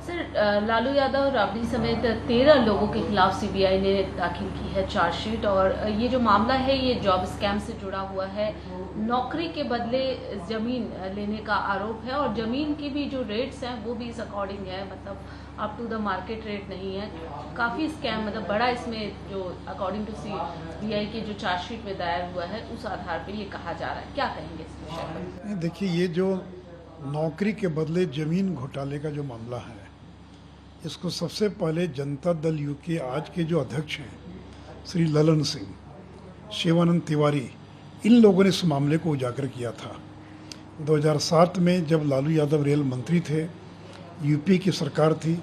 Sir, Lalu Yadav और राबड़ी समेत 13 लोगों के खिलाफ सीबीआई ने दाखिल की है चार्जशीट। और ये जो मामला है ये जॉब स्कैम से जुड़ा हुआ है। नौकरी के बदले जमीन लेने का आरोप है और जमीन की भी जो रेट्स हैं वो भी इस अकॉर्डिंग है, मतलब up to the market rate नहीं है। काफ़ी स्कैम, मतलब बड़ा इसमें जो अकॉर्डिंग टू सीबीआई के जो चार्जशीट में दायर हुआ है उस आधार पर ये कहा जा रहा है। क्या कहेंगे इस विषय पर? देखिए, ये जो नौकरी के बदले ज़मीन घोटाले का जो मामला है, इसको सबसे पहले जनता दल यू के आज के जो अध्यक्ष हैं श्री ललन सिंह, शिवानंद तिवारी, इन लोगों ने इस मामले को उजागर किया था। 2007 में जब लालू यादव रेल मंत्री थे, यूपी की सरकार थी,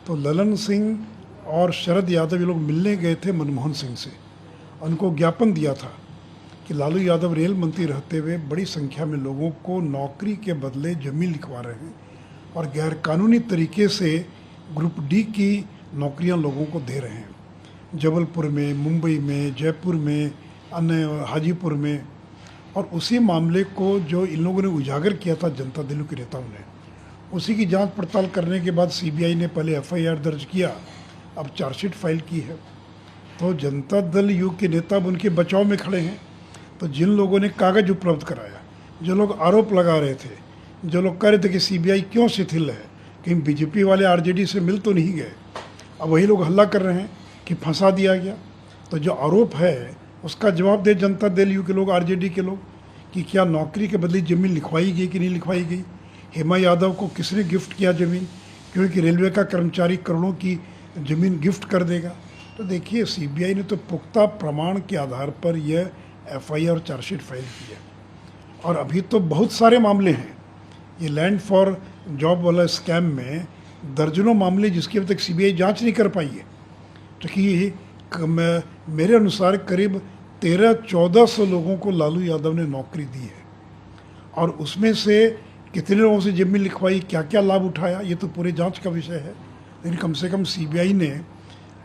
तो ललन सिंह और शरद यादव ये लोग मिलने गए थे मनमोहन सिंह से। उनको ज्ञापन दिया था कि लालू यादव रेल मंत्री रहते हुए बड़ी संख्या में लोगों को नौकरी के बदले ज़मीन लिखवा रहे हैं और गैरकानूनी तरीके से ग्रुप डी की नौकरियां लोगों को दे रहे हैं, जबलपुर में, मुंबई में, जयपुर में, अन्य हाजीपुर में। और उसी मामले को जो इन लोगों ने उजागर किया था जनता दल के नेताओं ने, उसी की जांच पड़ताल करने के बाद सीबीआई ने पहले एफआईआर दर्ज किया, अब चार्जशीट फाइल की है। तो जनता दल यू के नेता अब उनके बचाव में खड़े हैं। तो जिन लोगों ने कागज उपलब्ध कराया, जो लोग आरोप लगा रहे थे, जो लोग कह रहे थे कि सीबीआई क्यों शिथिल है, कहीं बीजेपी वाले आरजेडी से मिल तो नहीं गए, अब वही लोग हल्ला कर रहे हैं कि फंसा दिया गया। तो जो आरोप है उसका जवाब दे जनता दल यू के लोग, आरजेडी के लोग, कि क्या नौकरी के बदले ज़मीन लिखवाई गई कि नहीं लिखवाई गई। हेमा यादव को किसने गिफ्ट किया ज़मीन, क्योंकि रेलवे का कर्मचारी करोड़ों की ज़मीन गिफ्ट कर देगा। तो देखिए, सीबीआई ने तो पुख्ता प्रमाण के आधार पर यह एफआईआर और चार्जशीट फाइल की है। और अभी तो बहुत सारे मामले हैं, ये लैंड फॉर जॉब वाला स्कैम में दर्जनों मामले जिसकी अभी तक सीबीआई जांच नहीं कर पाई है। तो कि मेरे अनुसार करीब 1300-1400 लोगों को लालू यादव ने नौकरी दी है और उसमें से कितने लोगों से ज़मीन लिखवाई, क्या क्या लाभ उठाया, ये तो पूरे जांच का विषय है। लेकिन कम से कम सीबीआई ने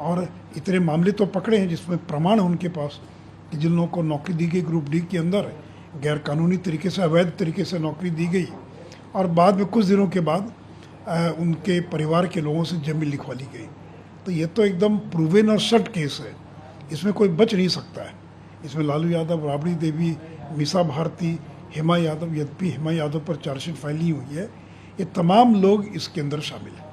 और इतने मामले तो पकड़े हैं जिसमें प्रमाण है उनके पास कि जिन लोगों को नौकरी दी गई ग्रुप डी के अंदर, गैरकानूनी तरीके से, अवैध तरीके से नौकरी दी गई और बाद में कुछ दिनों के बाद उनके परिवार के लोगों से ज़मीन लिखवा ली गई। तो ये तो एकदम प्रूवन और सट केस है, इसमें कोई बच नहीं सकता है। इसमें लालू यादव, राबड़ी देवी, मीसा भारती, हेमा यादव, यद्यपि हेमा यादव पर चार्जशीट फाइल नहीं हुई है, ये तमाम लोग इसके अंदर शामिल हैं।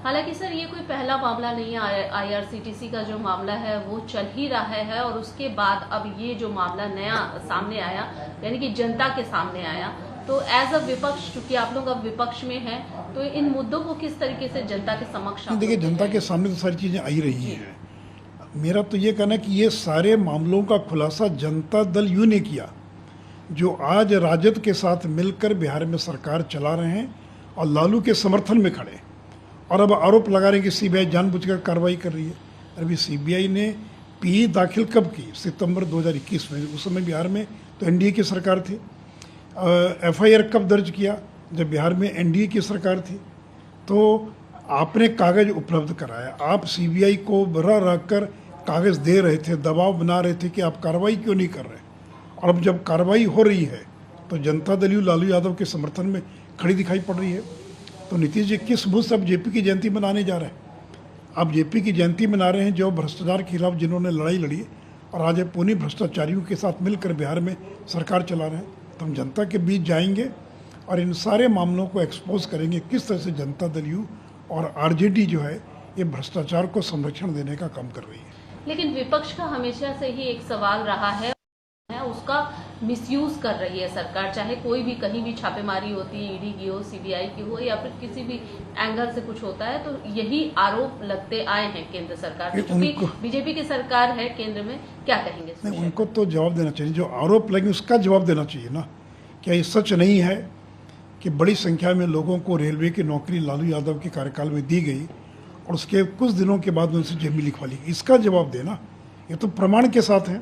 हालांकि सर, ये कोई पहला मामला नहीं है। आईआरसीटीसी का जो मामला है वो चल ही रहा है और उसके बाद अब ये जो मामला नया सामने आया, यानी कि जनता के सामने आया, तो एज अ विपक्ष, चूंकि आप लोग अब विपक्ष में हैं, तो इन मुद्दों को किस तरीके से जनता के समक्ष? देखिए, जनता के सामने तो सारी चीज़ें आई रही हैं। मेरा तो ये कहना है कि ये सारे मामलों का खुलासा जनता दल यू ने किया, जो आज राजद के साथ मिलकर बिहार में सरकार चला रहे हैं और लालू के समर्थन में खड़े, और अब आरोप लगा रहे हैं कि सीबीआई जानबूझकर कार्रवाई कर रही है। अभी सीबीआई ने पी दाखिल कब की? सितंबर 2021 में। उस समय बिहार में तो एनडीए की सरकार थी। एफआईआर कब दर्ज किया? जब बिहार में एनडीए की सरकार थी। तो आपने कागज उपलब्ध कराया, आप सीबीआई को रह रहकर कागज दे रहे थे, दबाव बना रहे थे कि आप कार्रवाई क्यों नहीं कर रहे। और अब जब कार्रवाई हो रही है तो जनता दल यू लालू यादव के समर्थन में खड़ी दिखाई पड़ रही है। तो नीतीश जी किस मुँह से अब जेपी की जयंती मनाने जा रहे हैं? आप जेपी की जयंती मना रहे हैं जो भ्रष्टाचार के खिलाफ जिन्होंने लड़ाई लड़ी और आज पुणे भ्रष्टाचारियों के साथ मिलकर बिहार में सरकार चला रहे हैं। तो हम जनता के बीच जाएंगे और इन सारे मामलों को एक्सपोज करेंगे, किस तरह से जनता दल यू और आरजेडी जो है ये भ्रष्टाचार को संरक्षण देने का काम कर रही है। लेकिन विपक्ष का हमेशा से ही एक सवाल रहा है, उसका मिसयूज कर रही है सरकार। चाहे कोई भी कहीं भी छापेमारी होती है, ईडी की हो, सीबीआई की हो, या फिर किसी भी एंगल से कुछ होता है, तो यही आरोप लगते आए हैं केंद्र सरकार पे। क्योंकि बीजेपी की सरकार है केंद्र में, क्या कहेंगे? नहीं, उनको तो जवाब देना चाहिए, जो आरोप लगे उसका जवाब देना चाहिए ना। क्या ये सच नहीं है कि बड़ी संख्या में लोगों को रेलवे की नौकरी लालू यादव के कार्यकाल में दी गई और उसके कुछ दिनों के बाद उनसे ज़मीन लिखवा ली गई? इसका जवाब देना। ये तो प्रमाण के साथ है,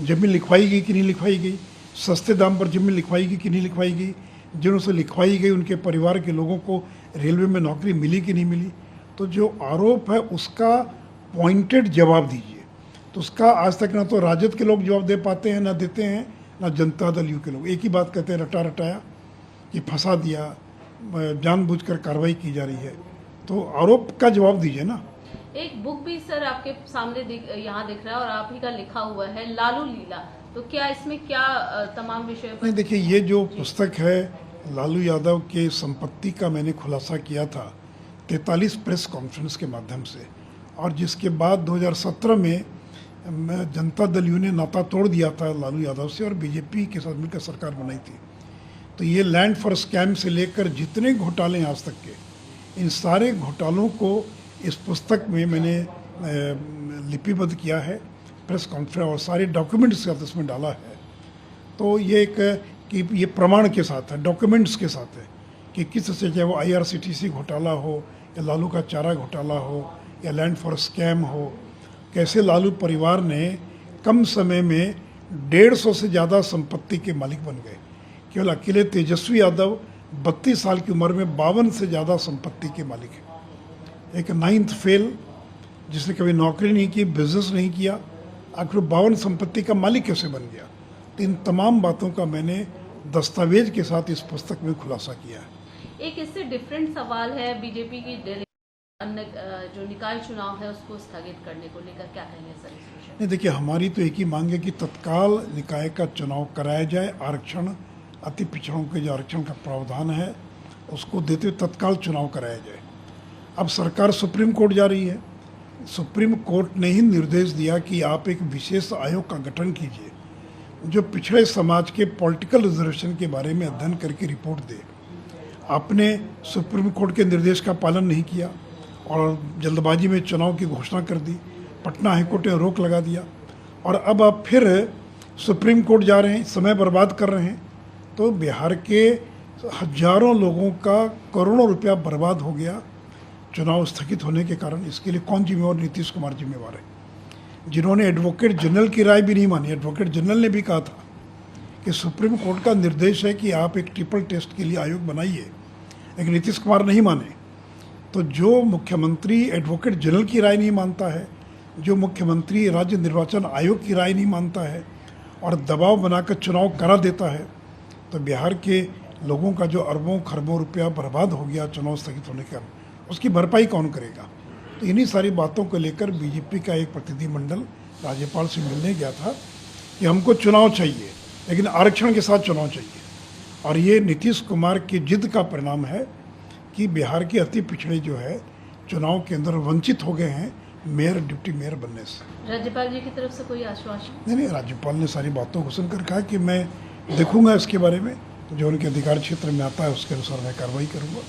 ज़मीन लिखवाई गई कि नहीं लिखवाई गई, सस्ते दाम पर ज़मीन लिखवाई गई कि नहीं लिखवाई गई, जिन्हों से लिखवाई गई उनके परिवार के लोगों को रेलवे में नौकरी मिली कि नहीं मिली। तो जो आरोप है उसका पॉइंटेड जवाब दीजिए। तो उसका आज तक ना तो राजद के लोग जवाब दे पाते हैं, ना देते हैं, ना जनता दल यू के लोग। एक ही बात कहते हैं, रटा रटाया, कि फंसा दिया, जानबूझकर कार्रवाई की जा रही है। तो आरोप का जवाब दीजिए ना। एक बुक भी सर आपके सामने यहाँ दिख रहा है और आप ही का लिखा हुआ है लालू लीला, तो क्या इसमें क्या तमाम विषयों पर? नहीं, देखिए, ये जो पुस्तक है लालू यादव के संपत्ति का मैंने खुलासा किया था 43 प्रेस कॉन्फ्रेंस के माध्यम से, और जिसके बाद 2017 में जनता दल यू ने नाता तोड़ दिया था लालू यादव से और बीजेपी के साथ मिलकर सरकार बनाई थी। तो ये लैंड फॉर स्कैम से लेकर जितने घोटाले हैं आज तक के, इन सारे घोटालों को इस पुस्तक में मैंने लिपिबद्ध किया है, प्रेस कॉन्फ्रेंस और सारे डॉक्यूमेंट्स का इसमें डाला है। तो ये एक कि ये प्रमाण के साथ है, डॉक्यूमेंट्स के साथ है कि किस से, चाहे वो IRCTC घोटाला हो या लालू का चारा घोटाला हो या लैंड फॉर स्कैम हो, कैसे लालू परिवार ने कम समय में 150 से ज़्यादा संपत्ति के मालिक बन गए। केवल अकेले तेजस्वी यादव 32 साल की उम्र में 52 से ज़्यादा संपत्ति के मालिक हैं। एक 9th फेल जिसने कभी नौकरी नहीं की, बिजनेस नहीं किया, आखिर 52 संपत्ति का मालिक कैसे बन गया। तो इन तमाम बातों का मैंने दस्तावेज के साथ इस पुस्तक में खुलासा किया है। एक इससे डिफरेंट सवाल है बीजेपी की अन्य जो निकाय चुनाव है उसको स्थगित करने को लेकर, क्या कहेंगे सर इस विषय? नहीं, देखिए, हमारी तो एक ही मांग है कि तत्काल निकाय का चुनाव कराया जाए। आरक्षण, अति पिछड़ों के जो आरक्षण का प्रावधान है उसको देते हुए तत्काल चुनाव कराया जाए। अब सरकार सुप्रीम कोर्ट जा रही है। सुप्रीम कोर्ट ने ही निर्देश दिया कि आप एक विशेष आयोग का गठन कीजिए जो पिछड़े समाज के पॉलिटिकल रिजर्वेशन के बारे में अध्ययन करके रिपोर्ट दे। आपने सुप्रीम कोर्ट के निर्देश का पालन नहीं किया और जल्दबाजी में चुनाव की घोषणा कर दी। पटना हाईकोर्ट ने रोक लगा दिया और अब आप फिर सुप्रीम कोर्ट जा रहे हैं, समय बर्बाद कर रहे हैं। तो बिहार के हजारों लोगों का करोड़ों रुपया बर्बाद हो गया चुनाव स्थगित होने के कारण। इसके लिए कौन जिम्मेवार? नीतीश कुमार जिम्मेवार है, जिन्होंने एडवोकेट जनरल की राय भी नहीं मानी। एडवोकेट जनरल ने भी कहा था कि सुप्रीम कोर्ट का निर्देश है कि आप एक ट्रिपल टेस्ट के लिए आयोग बनाइए, लेकिन नीतीश कुमार नहीं माने। तो जो मुख्यमंत्री एडवोकेट जनरल की राय नहीं मानता है, जो मुख्यमंत्री राज्य निर्वाचन आयोग की राय नहीं मानता है और दबाव बनाकर चुनाव करा देता है, तो बिहार के लोगों का जो अरबों खरबों रुपया बर्बाद हो गया चुनाव स्थगित होने के कारण, उसकी भरपाई कौन करेगा? तो इन्हीं सारी बातों को लेकर बीजेपी का एक प्रतिनिधिमंडल राज्यपाल से मिलने गया था कि हमको चुनाव चाहिए, लेकिन आरक्षण के साथ चुनाव चाहिए। और ये नीतीश कुमार की जिद का परिणाम है कि बिहार के अति पिछड़े जो है चुनाव के अंदर वंचित हो गए हैं मेयर, डिप्टी मेयर बनने से। राज्यपाल जी की तरफ से कोई आश्वासन? नहीं, राज्यपाल ने सारी बातों को सुनकर कहा कि मैं देखूंगा इसके बारे में, जो उनके अधिकार क्षेत्र में आता है उसके अनुसार मैं कार्रवाई करूंगा।